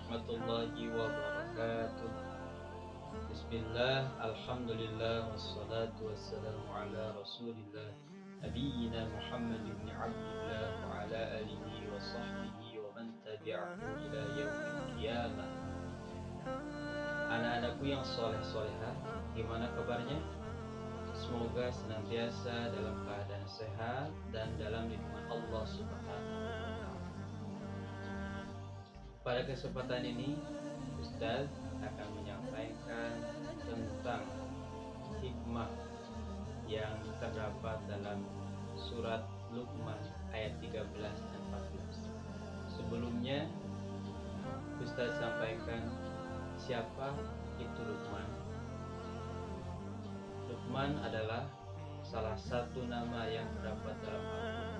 warahmatullahi wabarakatuh. Bismillah, alhamdulillah, wassalatu wassalamu ala rasulillah Nabiyyina Muhammad ibn Abdillah wa ala alihi wa sahbihi wa man tabi'ahu ila yaumil qiyamah. Anak-anakku yang soleh-solehah, gimana kabarnya? Semoga senantiasa dalam keadaan sehat dan dalam lindungan Allah Subhanahu wa Ta'ala. Pada kesempatan ini, Ustaz akan menyampaikan tentang hikmah yang terdapat dalam surat Luqman ayat 13 dan 14. Sebelumnya, Ustaz sampaikan siapa itu Luqman. Luqman adalah salah satu nama yang terdapat dalam Al-Quran,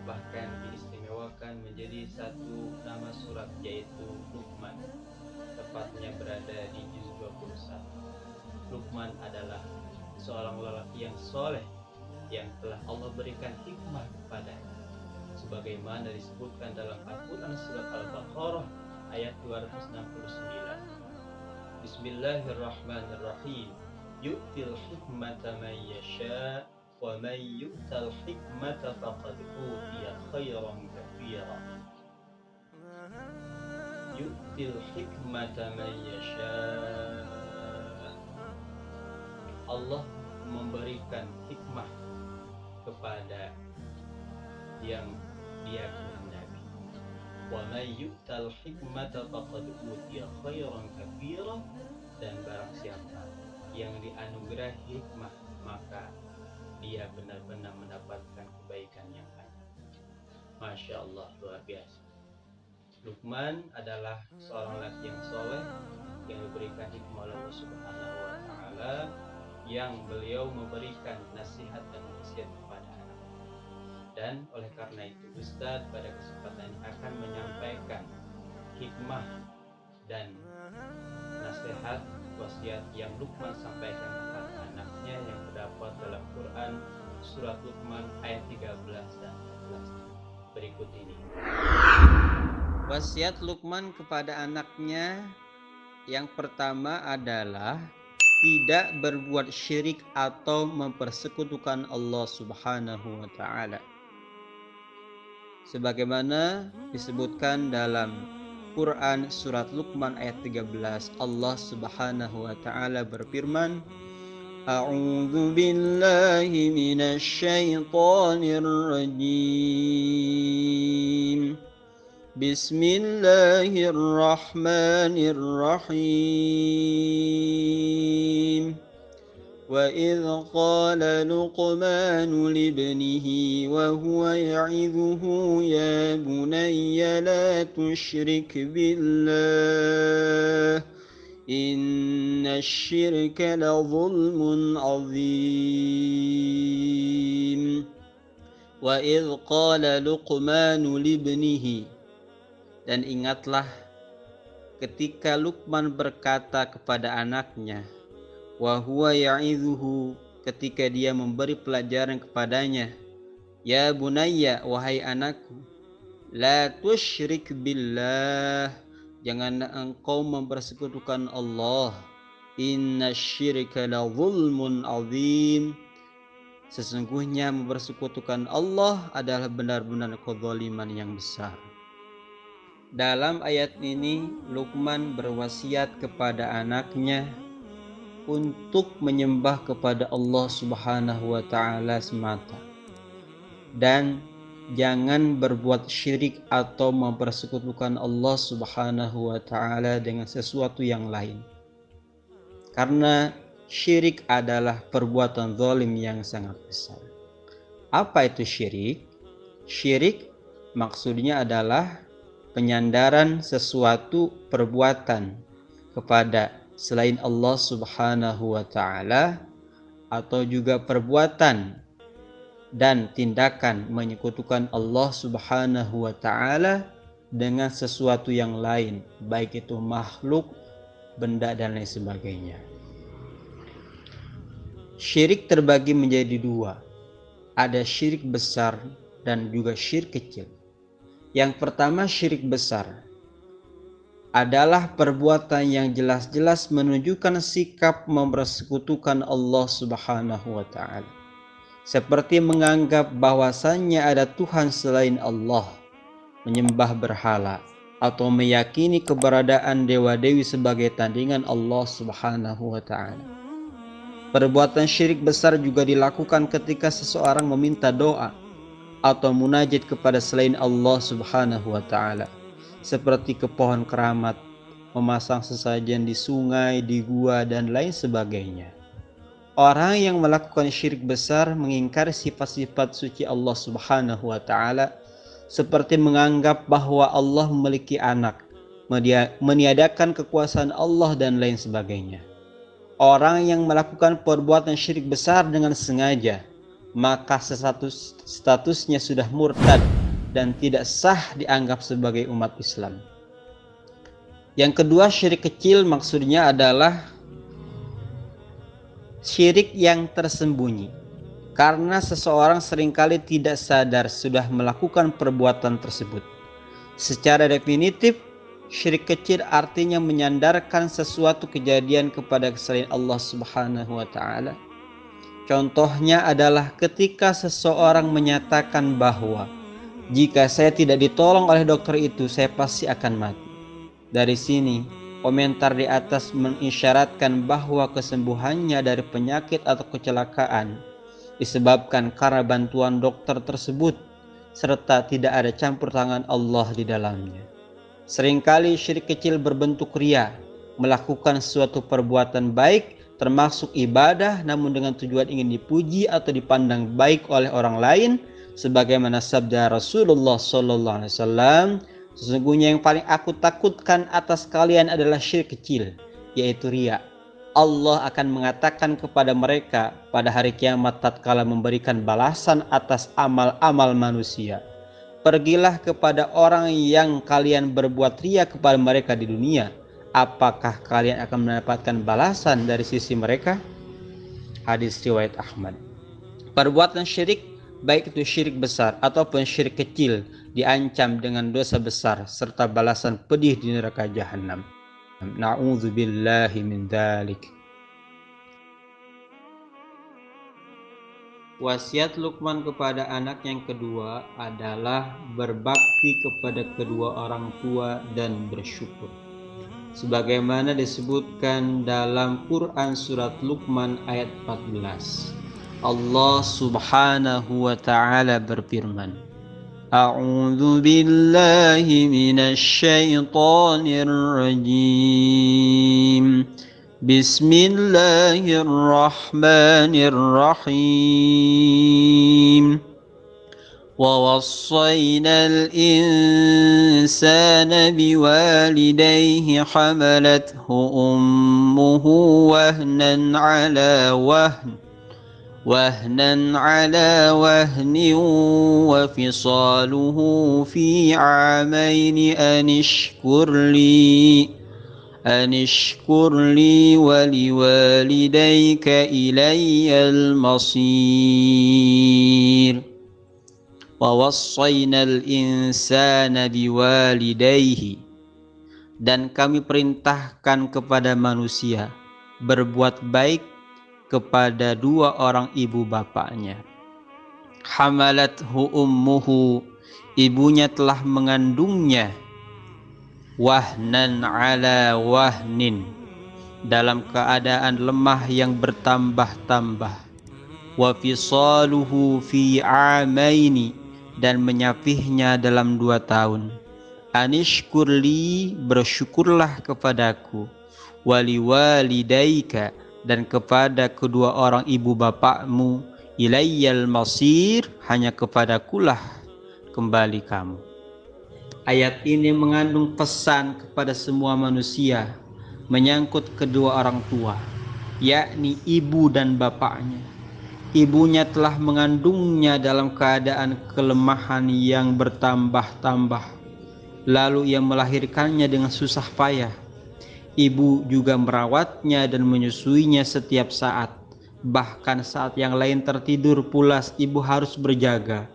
bahkan diistimewakan menjadi satu nama surat, yaitu Luqman, tepatnya berada di juz 21. Luqman adalah seorang lelaki yang soleh yang telah Allah berikan hikmah kepadanya, sebagaimana disebutkan dalam Al-Quran surat Al-Baqarah ayat 269. Bismillahirrahmanirrahim. Yu'til hikmata man yasha' wa man yu'tal hikmata faqad utiya khairan katsira. Yu'til hikmata man yasha'. Allah memberikan hikmah kepada yang Dia kehendaki. Wa man yu'tal hikmata faqad utiya khairan katsira, dan barang siapa yang dianugerahi hikmah, maka dia benar-benar mendapatkan kebaikan yang banyak. Masya Allah, luar biasa. Luqman adalah seorang laki yang soleh yang diberikan hikmah oleh Allah Subhanahu wa Ta'ala, yang beliau memberikan nasihat dan wasiat kepada anak. Dan oleh karena itu, Ustaz pada kesempatan ini akan menyampaikan hikmah dan nasihat wasiat yang Luqman sampaikan kepada anaknya yang terdapat dalam Quran surat Luqman ayat 13 dan 14 berikut ini. Wasiat Luqman kepada anaknya yang pertama adalah tidak berbuat syirik atau mempersekutukan Allah Subhanahu wa Ta'ala, sebagaimana disebutkan dalam Quran surat Luqman ayat 13. Allah Subhanahu wa Ta'ala berfirman, A'udzu billahi minasy syaithanir rajim. Bismillahirrahmanirrahim. وَإِذْ قَالَ لُقْمَانُ لِابْنِهِ وَهُوَ يَعِظُهُ يَا بُنَيَّ لَا تُشْرِكْ بِاللَّهِ إِنَّ الشِّرْكَ لَظُلْمٌ عَظِيمٌ. وَإِذْ قَالَ لُقْمَانُ لِابْنِهِ, dan ingatlah ketika Luqman berkata kepada anaknya, wa huwa ya'idhuhu, ketika dia memberi pelajaran kepadanya, ya bunayya, wahai anakku, la tusyrik billah, janganlah engkau mempersekutukan Allah, inna syirka la zulmun azim, sesungguhnya mempersekutukan Allah adalah benar-benar kezaliman yang besar. Dalam ayat ini Luqman berwasiat kepada anaknya untuk menyembah kepada Allah Subhanahu wa Ta'ala semata, dan jangan berbuat syirik atau mempersekutukan Allah Subhanahu wa Ta'ala dengan sesuatu yang lain, karena syirik adalah perbuatan zalim yang sangat besar. Apa itu syirik? Syirik maksudnya adalah penyandaran sesuatu perbuatan kepada selain Allah Subhanahu wa Ta'ala, atau juga perbuatan dan tindakan menyekutukan Allah Subhanahu wa Ta'ala dengan sesuatu yang lain, baik itu makhluk, benda, dan lain sebagainya. Syirik terbagi menjadi dua, ada syirik besar dan juga syirik kecil. Yang pertama syirik besar. adalah perbuatan yang jelas-jelas menunjukkan sikap mempersekutukan Allah Subhanahu wa Ta'ala, seperti menganggap bahwasannya ada Tuhan selain Allah, menyembah berhala, atau meyakini keberadaan dewa-dewi sebagai tandingan Allah Subhanahu wa Ta'ala. Perbuatan syirik besar juga dilakukan ketika seseorang meminta doa atau munajat kepada selain Allah Subhanahu wa Ta'ala, seperti ke pohon keramat, memasang sesajen di sungai, di gua, dan lain sebagainya. Orang yang melakukan syirik besar mengingkari sifat-sifat suci Allah Subhanahu wa Ta'ala, seperti menganggap bahwa Allah memiliki anak, meniadakan kekuasaan Allah, dan lain sebagainya. Orang yang melakukan perbuatan syirik besar dengan sengaja, maka statusnya sudah murtad dan tidak sah dianggap sebagai umat Islam. Yang kedua, syirik kecil maksudnya adalah syirik yang tersembunyi, karena seseorang seringkali tidak sadar sudah melakukan perbuatan tersebut. Secara definitif, syirik kecil artinya menyandarkan sesuatu kejadian kepada selain Allah Subhanahu wa Ta'ala. Contohnya adalah ketika seseorang menyatakan bahwa jika saya tidak ditolong oleh dokter itu, saya pasti akan mati. Dari sini, komentar di atas mengisyaratkan bahwa kesembuhannya dari penyakit atau kecelakaan disebabkan karena bantuan dokter tersebut, serta tidak ada campur tangan Allah di dalamnya. Seringkali syirik kecil berbentuk riya, melakukan suatu perbuatan baik termasuk ibadah namun dengan tujuan ingin dipuji atau dipandang baik oleh orang lain, sebagaimana sabda Rasulullah SAW, sesungguhnya yang paling aku takutkan atas kalian adalah syirik kecil, yaitu riya. Allah akan mengatakan kepada mereka pada hari kiamat tatkala memberikan balasan atas amal-amal manusia, pergilah kepada orang yang kalian berbuat riya kepada mereka di dunia. Apakah kalian akan mendapatkan balasan dari sisi mereka? Hadis riwayat Ahmad. Perbuatan syirik, baik itu syirik besar ataupun syirik kecil, diancam dengan dosa besar serta balasan pedih di neraka jahanam. Na'udzubillahi min dzalik. Wasiat Luqman kepada anak yang kedua adalah berbakti kepada kedua orang tua dan bersyukur, sebagaimana disebutkan dalam Quran surat Luqman ayat 14. Allah Subhanahu wa Ta'ala berfirman, A'udzu billahi minasy syaithanir rajim. Bismillahirrahmanirrahim. Wa wassayna al-insana biwalidayhi hamalathu ummuhu wahnan ala wahn wa fisaluhu fi 'amaini أن اشكر لي ولوالديك إلي المصير ووصينا الإنسان بوالديه. Dan kami perintahkan kepada manusia berbuat baik kepada dua orang ibu bapaknya. Hamalathu ummuhu, ibunya telah mengandungnya, wahnan ala wahnin, dalam keadaan lemah yang bertambah-tambah, wa fisaluhu fi amaini, dan menyapihnya dalam 2 tahun. Anishkurli, bersyukurlah kepadaku, waliwalidaika, dan kepada kedua orang ibu bapakmu, ilayyal masir, hanya kepadakulah kembali kamu. Ayat ini mengandung pesan kepada semua manusia menyangkut kedua orang tua, yakni ibu dan bapaknya. Ibunya telah mengandungnya dalam keadaan kelemahan yang bertambah-tambah, lalu ia melahirkannya dengan susah payah. Ibu juga merawatnya dan menyusuinya setiap saat. Bahkan saat yang lain tertidur pula ibu harus berjaga.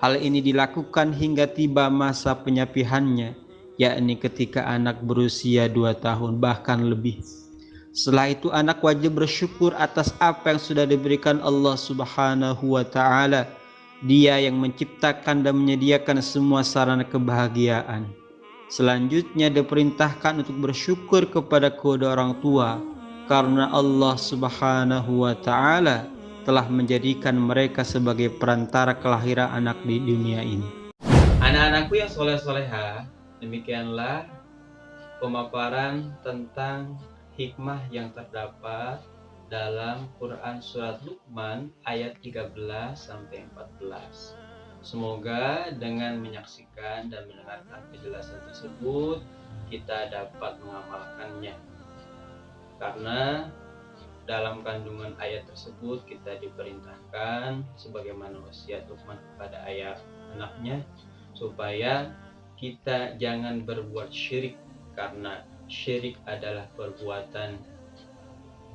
Hal ini dilakukan hingga tiba masa penyapihannya, yakni ketika anak berusia 2 tahun bahkan lebih. Setelah itu anak wajib bersyukur atas apa yang sudah diberikan Allah Subhanahu wa Ta'ala. Dia yang menciptakan dan menyediakan semua sarana kebahagiaan. Selanjutnya diperintahkan untuk bersyukur kepada kedua orang tua karena Allah Subhanahu wa Ta'ala telah menjadikan mereka sebagai perantara kelahiran anak di dunia ini. Anak-anakku yang soleh-soleha, demikianlah pemaparan tentang hikmah yang terdapat dalam Quran Surat Luqman ayat 13-14. Semoga dengan menyaksikan dan mendengarkan penjelasan tersebut kita dapat mengamalkannya, karena dalam kandungan ayat tersebut kita diperintahkan sebagaimana wasiat Luqman kepada anaknya supaya kita jangan berbuat syirik, karena syirik adalah perbuatan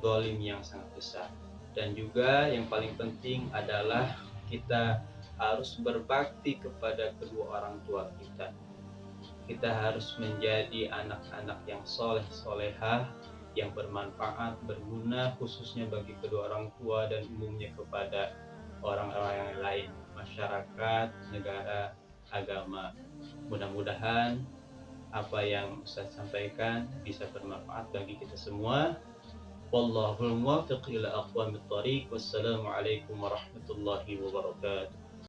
zalim yang sangat besar. Dan juga yang paling penting adalah kita harus berbakti kepada kedua orang tua kita. Kita harus menjadi anak-anak yang soleh-solehah, yang bermanfaat, berguna khususnya bagi kedua orang tua dan umumnya kepada orang-orang yang lain, masyarakat, negara, agama. Mudah-mudahan apa yang saya sampaikan bisa bermanfaat bagi kita semua. Wallahul muwaffiq ila aqwamit thoriq. Wassalamualaikum warahmatullahi wabarakatuh.